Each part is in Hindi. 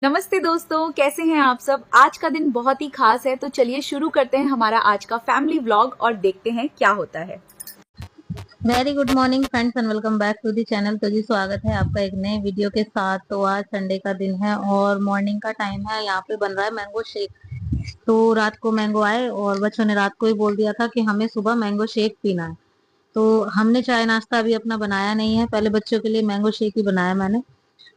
नमस्ते दोस्तों, कैसे हैं आप सब। आज का दिन बहुत ही खास है, तो चलिए शुरू करते हैं हमारा आज का फैमिली व्लॉग और देखते हैं क्या होता है। Very good morning friends and welcome back to the channel. तो जी स्वागत है आपका एक नए वीडियो के साथ। तो आज संडे का दिन है और मॉर्निंग का टाइम है। यहाँ पे बन रहा है मैंगो शेक। तो रात को मैंगो आए और बच्चों ने रात को ही बोल दिया था कि हमें सुबह मैंगो शेक पीना है। तो हमने चाय नाश्ता अभी अपना बनाया नहीं है, पहले बच्चों के लिए मैंगो शेक ही बनाया मैंने।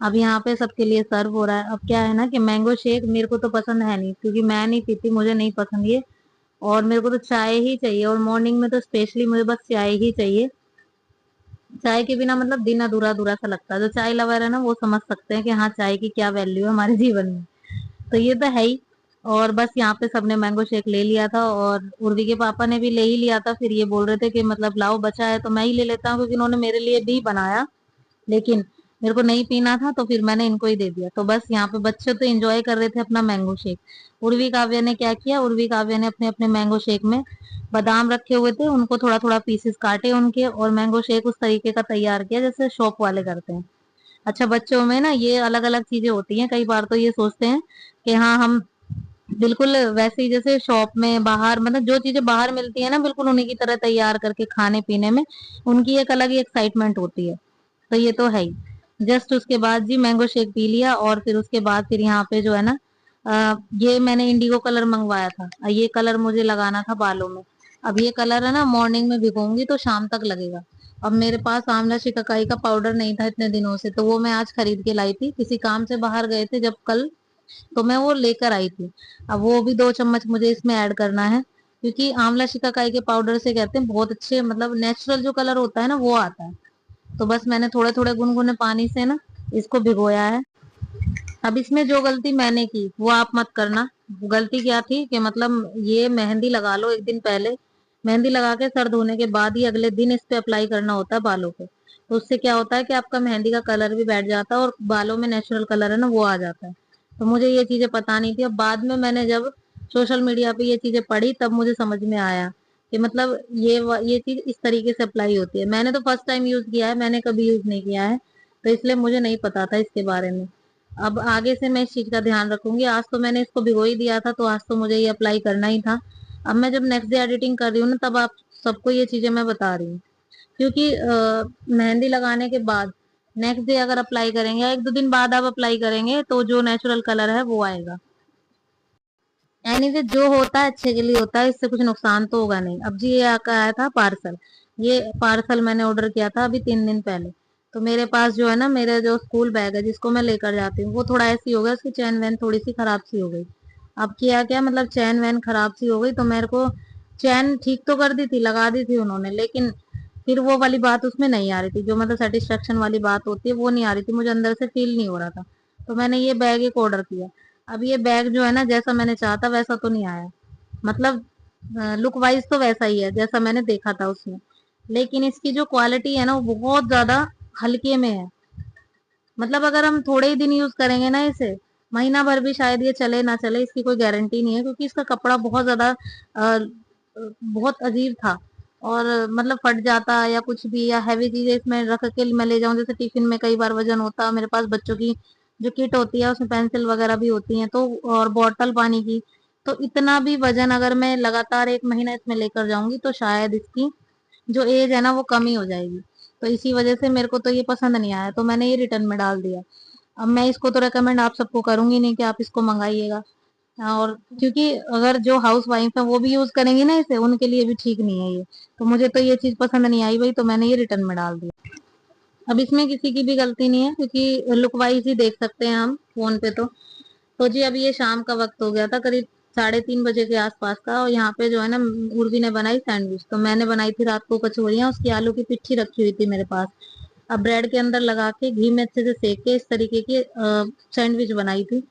अब यहाँ पे सबके लिए सर्व हो रहा है। अब क्या है ना कि मैंगो शेक मेरे को तो पसंद है नहीं, क्योंकि मैं नहीं पीती, मुझे नहीं पसंद ये। और मेरे को तो चाय ही चाहिए, और मॉर्निंग में तो स्पेशली मुझे बस चाय ही चाहिए। चाय के बिना मतलब दिन अधूरा अधूरा सा लगता है। जो चाय लवर है ना वो समझ सकते हैं कि हाँ चाय की क्या वैल्यू है हमारे जीवन में। तो ये तो है ही। और बस यहाँ पे सबने मैंगो शेक ले लिया था, और उर्वी के पापा ने भी ले ही लिया था। फिर ये बोल रहे थे कि मतलब लाओ बचा है तो मैं ही ले लेता हूँ, क्योंकि इन्होंने मेरे लिए भी बनाया। लेकिन मेरे को नहीं पीना था तो फिर मैंने इनको ही दे दिया। तो बस यहाँ पे बच्चे तो एंजॉय कर रहे थे अपना मैंगो शेक। उर्वी काव्या ने क्या किया, उर्वी काव्या ने अपने अपने मैंगो शेक में बादाम रखे हुए थे, उनको थोड़ा थोड़ा पीसेस काटे उनके, और मैंगो शेक उस तरीके का तैयार किया जैसे शॉप वाले करते हैं। अच्छा, बच्चों में ना ये अलग अलग चीजें होती हैं। कई बार तो ये सोचते हैं कि हाँ हम बिल्कुल वैसे ही जैसे शॉप में बाहर, मतलब जो चीजें बाहर मिलती है ना बिल्कुल उन्हीं की तरह तैयार करके खाने पीने में उनकी एक अलग ही एक्साइटमेंट होती है। तो ये तो है ही। जस्ट उसके बाद जी मैंगो शेक पी लिया, और फिर उसके बाद फिर यहाँ पे जो है ना ये मैंने इंडिगो कलर मंगवाया था। ये कलर मुझे लगाना था बालों में। अब ये कलर है ना मॉर्निंग में भिगोऊंगी तो शाम तक लगेगा। अब मेरे पास आंवला शिकाकाई का पाउडर नहीं था इतने दिनों से, तो वो मैं आज खरीद के लाई थी। किसी काम से बाहर गए थे जब कल, तो मैं वो लेकर आई थी। अब वो भी 2 चम्मच मुझे इसमें ऐड करना है, क्योंकि आंवला शिकाकाई के पाउडर से कहते हैं बहुत अच्छे, मतलब नेचुरल जो कलर होता है ना वो आता है। तो बस मैंने थोड़े थोड़े गुनगुने पानी से ना इसको भिगोया है। अब इसमें जो गलती मैंने की वो आप मत करना। गलती क्या थी कि मतलब ये मेहंदी लगा लो एक दिन पहले। मेहंदी लगा के सर धोने के बाद ही अगले दिन इस पे अप्लाई करना होता है बालों पे। तो उससे क्या होता है कि आपका मेहंदी का कलर भी बैठ जाता है और बालों में नेचुरल कलर है ना वो आ जाता है। तो मुझे ये चीजें पता नहीं थी। अब बाद में मैंने जब सोशल मीडिया पे ये चीजें पढ़ी तब मुझे समझ में आया कि मतलब ये चीज इस तरीके से अप्लाई होती है। मैंने तो फर्स्ट टाइम यूज किया है, मैंने कभी यूज नहीं किया है, तो इसलिए मुझे नहीं पता था इसके बारे में। अब आगे से मैं इस चीज का ध्यान रखूंगी। आज तो मैंने इसको भिगो ही दिया था, तो आज तो मुझे ये अप्लाई करना ही था। अब मैं जब नेक्स्ट डे एडिटिंग कर रही हूँ ना तब आप सबको ये चीजें मैं बता रही हूँ, क्योंकि मेहंदी लगाने के बाद नेक्स्ट डे अगर अप्लाई करेंगे या 1-2 दिन बाद आप अप्लाई करेंगे तो जो नेचुरल कलर है वो आएगा। यानी कि जो होता है अच्छे के लिए होता है, इससे कुछ नुकसान तो होगा नहीं। अब जी ये आया था पार्सल। ये पार्सल मैंने ऑर्डर किया था अभी 3 दिन पहले। तो मेरे पास जो है ना मेरा जो स्कूल बैग है जिसको मैं लेकर जाती हूँ वो थोड़ा ऐसी हो गया, उसकी चैन वैन थोड़ी सी खराब सी हो गई। अब किया क्या, मतलब चैन वैन खराब सी हो गई तो मेरे को चैन ठीक तो कर दी थी, लगा दी थी उन्होंने, लेकिन फिर वो वाली बात उसमें नहीं आ रही थी, जो मतलब सेटिस्फेक्शन वाली बात होती है वो नहीं आ रही थी, मुझे अंदर से फील नहीं हो रहा था। तो मैंने ये बैग एक ऑर्डर किया। अब ये बैग जो है ना जैसा मैंने चाहा था वैसा तो नहीं आया। मतलब लुक वाइज तो वैसा ही है जैसा मैंने देखा था उसमें, लेकिन इसकी जो क्वालिटी है ना वो बहुत ज्यादा हल्के में है। मतलब अगर हम थोड़े ही दिन यूज करेंगे ना इसे, महीना भर भी शायद ये चले ना चले, इसकी कोई गारंटी नहीं है, क्योंकि इसका कपड़ा बहुत ज्यादा बहुत अजीब था। और मतलब फट जाता या कुछ भी, या हैवी चीजें इसमें रख के मैं ले जाऊं, जैसे टिफिन में कई बार वजन होता है मेरे पास, बच्चों की जो किट होती है उसमें पेंसिल वगैरह भी होती है तो, और बॉटल पानी की। तो इतना भी वजन अगर मैं लगातार 1 महीना इसमें लेकर जाऊंगी तो शायद इसकी जो एज है ना वो कम ही हो जाएगी। तो इसी वजह से मेरे को तो ये पसंद नहीं आया, तो मैंने ये रिटर्न में डाल दिया। अब मैं इसको तो रेकमेंड आप सबको करूंगी नहीं कि आप इसको मंगाइएगा। और क्योंकि अगर जो हाउस वाइफ है वो भी यूज करेंगी ना इसे, उनके लिए भी ठीक नहीं है ये। तो मुझे तो ये चीज पसंद नहीं आई भाई, तो मैंने ये रिटर्न में डाल दिया। अब इसमें किसी की भी गलती नहीं है, क्योंकि लुक वाइज ही देख सकते हैं हम फोन पे तो जी अभी ये शाम का वक्त हो गया था, करीब 3:30 बजे के आसपास का, और यहाँ पे जो है ना उर्वी ने बनाई सैंडविच। तो मैंने बनाई थी रात को कचौरियाँ, उसकी आलू की पिट्ठी रखी हुई थी मेरे पास। अब ब्रेड के अंदर लगा के घी में अच्छे से सेक के इस तरीके की सैंडविच बनाई थी,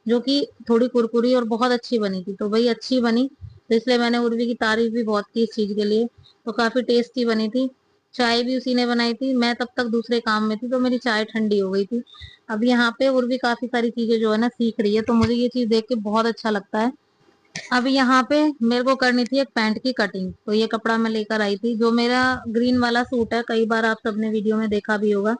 जो कि थोड़ी कुरकुरी और बहुत अच्छी बनी थी। तो भाई अच्छी बनी, तो इसलिए मैंने उर्वी की तारीफ भी बहुत की इस चीज के लिए। तो काफी टेस्टी बनी थी। चाय भी उसी ने बनाई थी, मैं तब तक दूसरे काम में थी तो मेरी चाय ठंडी हो गई थी। अब यहाँ पे उर्वी काफी सारी चीजें जो है ना सीख रही है, तो मुझे ये चीज देख के बहुत अच्छा लगता है। अब यहाँ पे मेरे को करनी थी एक पैंट की कटिंग, तो ये कपड़ा मैं लेकर आई थी। जो मेरा ग्रीन वाला सूट है, कई बार आप सबने वीडियो में देखा भी होगा,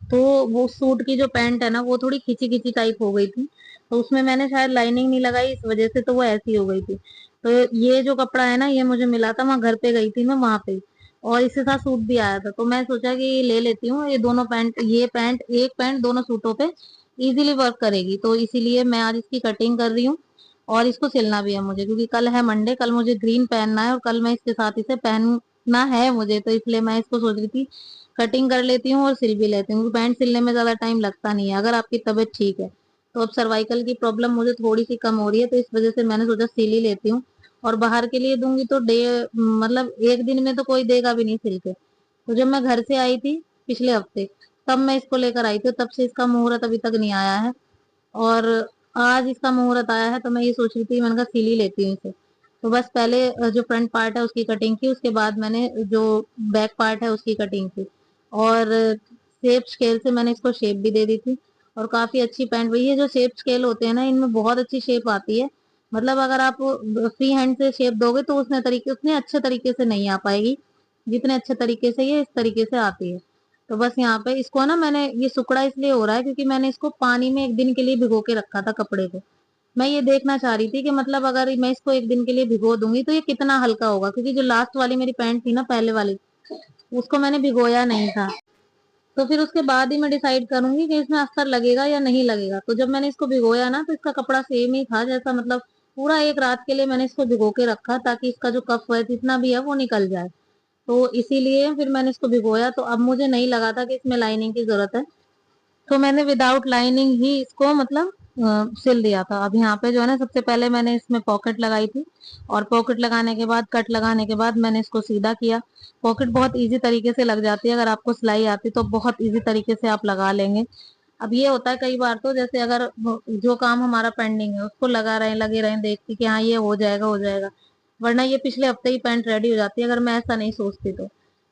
तो वो सूट की जो पैंट है ना वो थोड़ी खिंची खिंची टाइप हो गई थी, तो उसमें मैंने शायद लाइनिंग नहीं लगाई, इस वजह से तो वो ऐसी हो गई थी। तो ये जो कपड़ा है ना ये मुझे मिला था, वहाँ घर पे गई थी मैं वहां पे, और इसके साथ सूट भी आया था, तो मैं सोचा कि ले लेती हूँ ये दोनों पैंट, ये पैंट एक पैंट दोनों सूटों पे इजीली वर्क करेगी, तो इसीलिए मैं आज इसकी कटिंग कर रही हूँ। और इसको सिलना भी है मुझे, क्योंकि कल है मंडे, कल मुझे ग्रीन पहनना है और कल मैं इसके साथ इसे पहनना है मुझे, तो इसलिए मैं इसको सोच रही थी कटिंग कर लेती हूँ और सिल भी लेती हूँ, क्योंकि पैंट सिलने में ज्यादा टाइम लगता नहीं है। अगर आपकी तबीयत ठीक है तो अब सर्वाइकल की प्रॉब्लम मुझे थोड़ी सी कम हो रही है, तो इस वजह से मैंने सोचा सिल ही लेती हूँ। और बाहर के लिए दूंगी तो मतलब एक दिन में तो कोई देगा भी नहीं सिल के। तो जब मैं घर से आई थी पिछले हफ्ते, तब मैं इसको लेकर आई थी, तब से इसका मुहूर्त अभी तक नहीं आया है। और आज इसका मुहूर्त आया है, तो मैं ये सोच रही थी मैंने कहा सिल ही लेती हूँ इसे। तो बस पहले जो फ्रंट पार्ट है उसकी कटिंग की, उसके बाद मैंने जो बैक पार्ट है उसकी कटिंग की, और शेप स्केल से मैंने इसको शेप भी दे दी थी। और काफी अच्छी पैंट हुई है। जो शेप स्केल होते हैं ना इनमें बहुत अच्छी शेप आती है, मतलब अगर आप फ्री हैंड से शेप दोगे तो उतने अच्छे तरीके से नहीं आ पाएगी जितने अच्छे तरीके से ये इस तरीके से आती है। तो बस यहाँ पे इसको ना मैंने ये सुकड़ा इसलिए हो रहा है क्योंकि मैंने इसको पानी में एक दिन के लिए भिगो के रखा था कपड़े को। मैं ये देखना चाह रही थी कि मतलब अगर मैं इसको एक दिन के लिए भिगो दूंगी तो ये कितना हल्का होगा, क्योंकि जो लास्ट वाली मेरी पैंट थी ना पहले वाली, उसको मैंने भिगोया नहीं था। तो फिर उसके बाद ही मैं डिसाइड करूंगी कि इसमें अस्तर लगेगा या नहीं लगेगा। तो जब मैंने इसको भिगोया ना तो इसका कपड़ा सेम ही था, जैसा मतलब पूरा एक रात के लिए मैंने इसको भिगो के रखा ताकि इसका जो कफ है जितना भी है वो निकल जाए। तो इसीलिए फिर मैंने इसको भिगोया, तो अब मुझे नहीं लगा था कि इसमें लाइनिंग की जरूरत है, तो मैंने विदाउट लाइनिंग ही इसको मतलब सिल दिया था। अब यहाँ पे जो है ना सबसे पहले मैंने इसमें पॉकेट लगाई थी, और पॉकेट लगाने के बाद कट लगाने के बाद मैंने इसको सीधा किया। पॉकेट बहुत इजी तरीके से लग जाती है, अगर आपको सिलाई आती तो बहुत इजी तरीके से आप लगा लेंगे। अब ये होता है कई बार तो जैसे अगर जो काम हमारा पेंडिंग है उसको लगा रहे हैं लगे रहे देखते कि हाँ ये हो जाएगा, वरना ये पिछले हफ्ते ही पैंट रेडी हो जाती है अगर मैं ऐसा नहीं सोचती तो।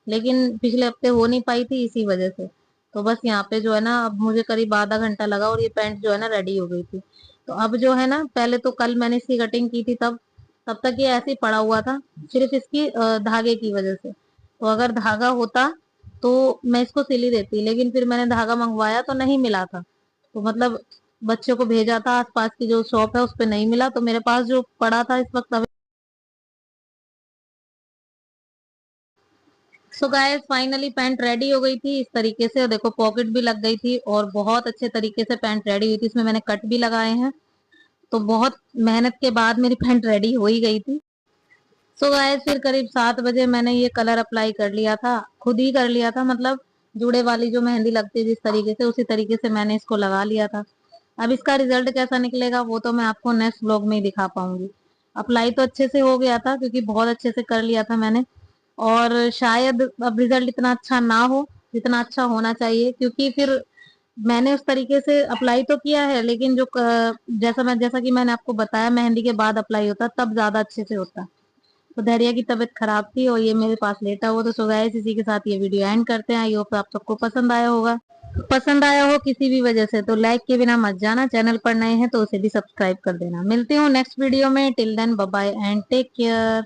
लेकिन पिछले हफ्ते हो नहीं पाई थी इसी वजह से। तो बस यहाँ पे जो है ना अब मुझे करीब आधा घंटा लगा और ये पैंट जो है ना रेडी हो गई थी। तो अब जो है ना पहले तो कल मैंने इसकी कटिंग की थी, तब तक ये ऐसे ही पड़ा हुआ था, सिर्फ इसकी धागे की वजह से। तो अगर धागा होता तो मैं इसको सिल ही देती, लेकिन फिर मैंने धागा मंगवाया तो नहीं मिला था, तो मतलब बच्चों को भेजा था आसपास की जो शॉप है उस पे नहीं मिला, तो मेरे पास जो पड़ा था इस वक्त। So guys finally pant ready हो गई थी इस तरीके से, और देखो पॉकेट भी लग गई थी और बहुत अच्छे तरीके से पैंट रेडी हुई थी, इसमें मैंने कट भी लगाए हैं। तो बहुत मेहनत के बाद मेरी पैंट रेडी हो ही गई थी। सो गाइस फिर करीब 7 बजे मैंने ये कलर अप्लाई कर लिया था, खुद ही कर लिया था, मतलब जूड़े वाली जो मेहंदी लगती है जिस तरीके से उसी तरीके से मैंने इसको लगा लिया था। अब इसका रिजल्ट कैसा निकलेगा वो तो मैं आपको नेक्स्ट व्लॉग में ही दिखा पाऊंगी। अप्लाई तो अच्छे से हो गया था क्योंकि बहुत अच्छे से कर लिया था मैंने, और शायद अब रिजल्ट इतना अच्छा ना हो जितना अच्छा होना चाहिए, क्योंकि फिर मैंने उस तरीके से अप्लाई तो किया है, लेकिन जैसा कि मैंने आपको बताया मेहंदी के बाद अप्लाई होता तब ज्यादा अच्छे से होता। तो धैर्य की तबीयत खराब थी और ये मेरे पास लेटा हुआ, तो सो गाइस इसी के साथ ये वीडियो एंड करते हैं। आई होप आप सबको पसंद आया होगा। पसंद आया हो किसी भी वजह से तो लाइक के बिना मत जाना, चैनल पर नए हैं तो उसे भी सब्सक्राइब कर देना। मिलती हूँ नेक्स्ट वीडियो में, till then bye bye and take care.